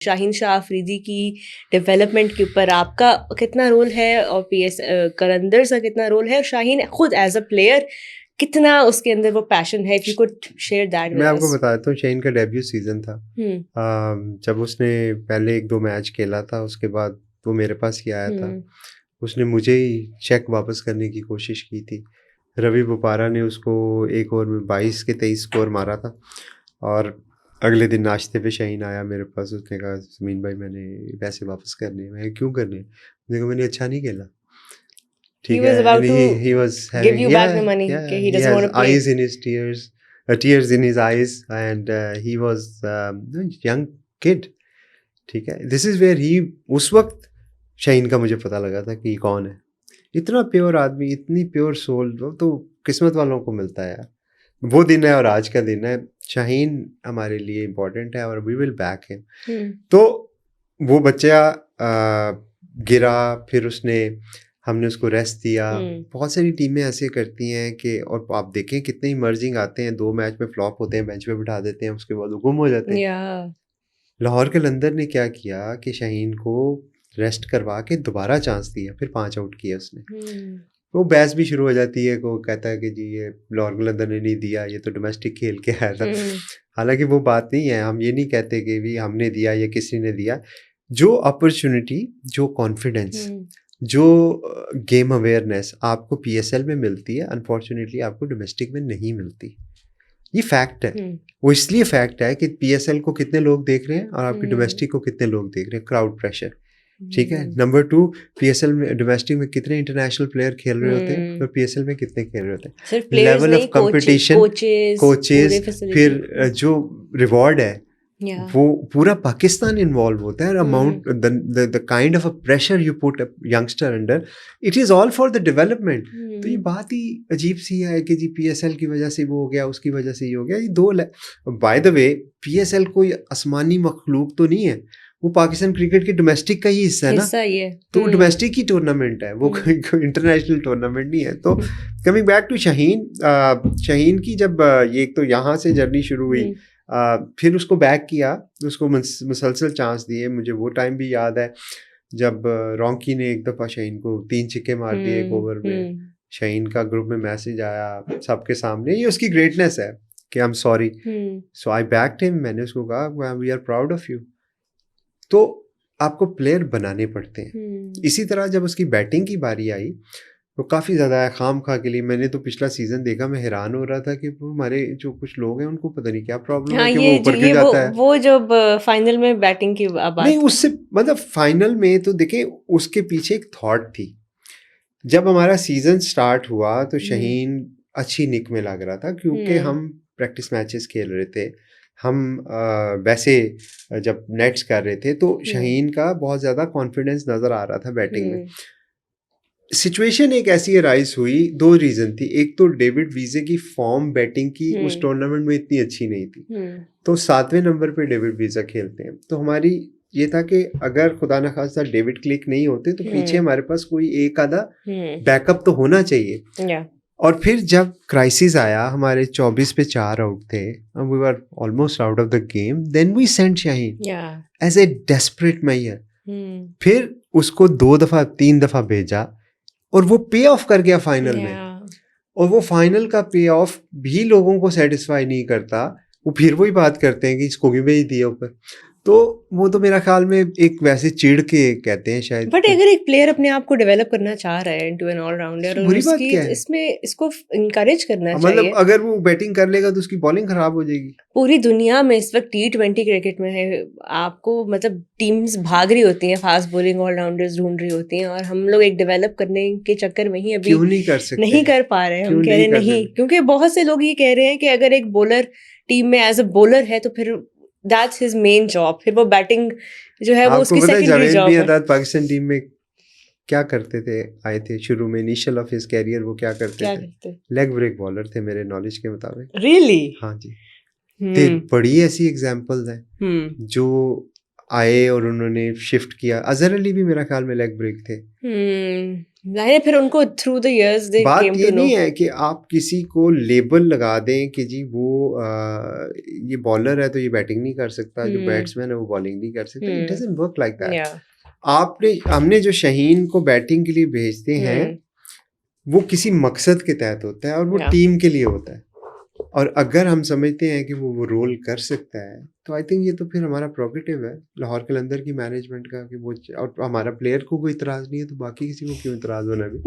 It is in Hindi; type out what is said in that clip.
शाहीन शाह अफरीदी की डेवलपमेंट के ऊपर आपका कितना रोल है और पीएस करंदर का कितना रोल है, और शाहीन खुद एज अ प्लेयर कितना उसके अंदर वो पैशन है, if you could share that with मैं अस। आपको बताता हूँ, शाहीन का डेब्यू सीजन था। जब उसने पहले 1-2 मैच खेला था, उसके बाद वो मेरे पास ही आया था। उसने मुझे ही चेक वापस करने की कोशिश की थी। रवि बोपारा ने उसको एक ओवर में 22 के 23 स्कोर मारा था, और अगले दिन नाश्ते पे शाहीन आया मेरे पास। उसने कहा, ज़मीन भाई मैंने पैसे वापस करने हैं। मैं क्यों करने हैं? मैंने कहा मैंने अच्छा नहीं खेला। He ठीक was है, about and to he was give having you back the money या कि he he doesn't has want to play. Eyes in his tears in his eyes, and he was young kid. ठीक है, दिस इज वेयर ही, उस वक्त शाहीन का मुझे पता लगा था कि कौन है। इतना प्योर आदमी, इतनी प्योर सोल, वो तो किस्मत वालों को मिलता है यार। वो दिन है और आज का दिन है। शाहीन हमारे लिए इम्पोर्टेंट है और वी विल बैक हिम। तो वो बच्चा गिरा, फिर हमने उसको रेस्ट दिया। बहुत सारी टीमें ऐसे करती हैं कि, और आप देखें कितने इमर्जिंग आते हैं, 2 मैच में फ्लॉप होते हैं, बेंच पे बिठा देते हैं, उसके बाद वो गुम हो जाते हैं। लाहौर कलंदर ने क्या किया कि शाहीन को रेस्ट करवा के दोबारा चांस दिया, फिर 5 आउट किया उसने। वो बहस भी शुरू हो जाती है, को कहता है कि जी ये लाहौर कलंदर ने नहीं दिया, ये तो डोमेस्टिक खेल के आया था। हालांकि वो बात नहीं है, हम ये नहीं कहते कि भी हमने दिया या किसी ने दिया। जो अपॉर्चुनिटी, जो कॉन्फिडेंस, जो गेम अवेयरनेस आपको पीएसएल में मिलती है, अनफॉर्चुनेटली आपको डोमेस्टिक में नहीं मिलती। ये फैक्ट है। वो इसलिए फैक्ट है कि पीएसएल को कितने लोग देख रहे हैं और आपकी डोमेस्टिक को कितने लोग देख रहे हैं, क्राउड प्रेशर। ठीक है, नंबर 2, पीएसएल में डोमेस्टिक में कितने इंटरनेशनल प्लेयर खेल रहे होते हैं और पीएसएल में कितने खेल रहे होते हैं। लेवल ऑफ कंपटीशन, कोचेस, फिर जो रिवॉर्ड है वो पूरा पाकिस्तान इन्वॉल्व होता है। Amount, the kind of a pressure you put a youngster under, it is all for the development. तो ये बात ही अजीब सी है कि जी पीएसएल की वजह से वो हो गया, उसकी वजह से ये हो गया। ये दो, बाय द वे पीएसएल कोई आसमानी मखलूक तो नहीं है, वो पाकिस्तान क्रिकेट के डोमेस्टिक का ही हिस्सा है ना। तो डोमेस्टिक ही टूर्नामेंट है, वो कोई इंटरनेशनल टूर्नामेंट नहीं है। तो coming back to Shaheen, Shaheen की जब ये तो यहाँ से जर्नी शुरू हुई, फिर उसको बैक किया, उसको मुसलसल चांस दिए। मुझे वो टाइम भी याद है जब रॉन्की ने एक दफ़ा शाहीन को 3 छिक्के मार दिए एक ओवर में। शाहीन का ग्रुप में मैसेज आया सबके सामने, ये उसकी ग्रेटनेस है कि I am sorry, so I backed him. मैंने उसको कहा we are proud of you. तो आपको प्लेयर बनाने पड़ते हैं। इसी तरह जब उसकी बैटिंग की बारी आई तो काफ़ी ज़्यादा है खाम खा के लिए। मैंने तो पिछला सीज़न देखा, मैं हैरान हो रहा था कि हमारे जो कुछ लोग हैं उनको पता नहीं क्या प्रॉब्लम है कि वो ऊपर क्यों जाता है। वो जब फाइनल में बैटिंग की बात नहीं, उससे मतलब फाइनल में तो देखें, उसके पीछे एक थॉट थी। जब हमारा सीज़न स्टार्ट हुआ तो शाहीन अच्छी निक में लग रहा था, क्योंकि हम प्रैक्टिस मैचेस खेल रहे थे, हम वैसे जब नेट्स कर रहे थे, तो शाहीन का बहुत ज़्यादा कॉन्फिडेंस नज़र आ रहा था बैटिंग में। सिचुएशन एक ऐसी अराइज हुई, 2 रीज़न थी। एक तो डेविड वीजे की फॉर्म बैटिंग की उस टूर्नामेंट में इतनी अच्छी नहीं थी, तो 7वें नंबर पे डेविड वीजा खेलते हैं। तो हमारी ये था कि अगर खुदा न खास्ता डेविड क्लिक नहीं होते तो पीछे हमारे पास कोई एक आधा बैकअप तो होना चाहिए। और फिर जब क्राइसिस आया, हमारे 24 पे 4 आउट थे, we were almost out of the game, then we sent Shaheen as a desperate measure. फिर उसको 2 दफ़ा 3 दफ़ा भेजा और वो पे ऑफ कर गया फाइनल में। और वो फाइनल का पे ऑफ भी लोगों को सेटिस्फाई नहीं करता। वो फिर वही बात करते हैं कि इसको भी भेज दिया ऊपर। तो वो तो मेरा ख्याल में एक वैसे चिढ़ के कहते हैं शायद। बट अगर एक प्लेयर अपने आप को डेवलप करना चाह रहा है इनटू एन ऑलराउंडर, बुरी बात क्या है? इसमें इसको इनकरेज करना चाहिए। मतलब अगर वो बैटिंग कर लेगा तो उसकी बॉलिंग खराब हो जाएगी। पूरी दुनिया में इस वक्त T20 क्रिकेट में है, आपको मतलब टीम्स भाग रही होती हैं, फास्ट बॉलिंग ऑलराउंडर्स ढूंढ रही होती हैं, और हम लोग एक डेवलप करने के चक्कर में ही अभी क्यों नहीं कर सकते, नहीं कर पा रहे हैं। हम कह रहे नहीं, क्योंकि बहुत से लोग ये कह रहे हैं कि अगर एक बॉलर टीम में एज अ बॉलर है तो फिर दैट्स हिज मेन जॉब, फिर वो बैटिंग जो है वो उसकी सेकेंडरी जॉब है। पाकिस्तान टीम में क्या करते थे, आए थे शुरू में, इनिशियल ऑफ हिज कैरियर वो क्या करते थे? लेग ब्रेक बॉलर थे मेरे नॉलेज के मुताबिक। रियली? हाँ जी। बड़ी ऐसी एग्जांपल्स हैं जो आए और उन्होंने शिफ्ट किया। अजहर अली भी मेरा ख्याल में लेग ब्रेक थे। जाहिर है फिर उनको थ्रू द इयर्स दे बात केम ये टू नो। नहीं है कि आप किसी को लेबल लगा दें कि जी वो ये बॉलर है तो ये बैटिंग नहीं कर सकता, जो बैट्समैन है वो बॉलिंग नहीं कर सकता। It doesn't work like that. या हमने जो शाहीन को बैटिंग के लिए भेजते हैं वो किसी मकसद के तहत होता है और वो Yeah. टीम के लिए होता है। और अगर हम समझते हैं कि वो रोल कर सकता है तो आई थिंक ये तो फिर हमारा प्रोग्रेटिव है लाहौर कलंदर की मैनेजमेंट का कि वो, और हमारा प्लेयर को कोई इतराज़ नहीं है तो बाकी किसी को क्यों इतराज़ होना भी।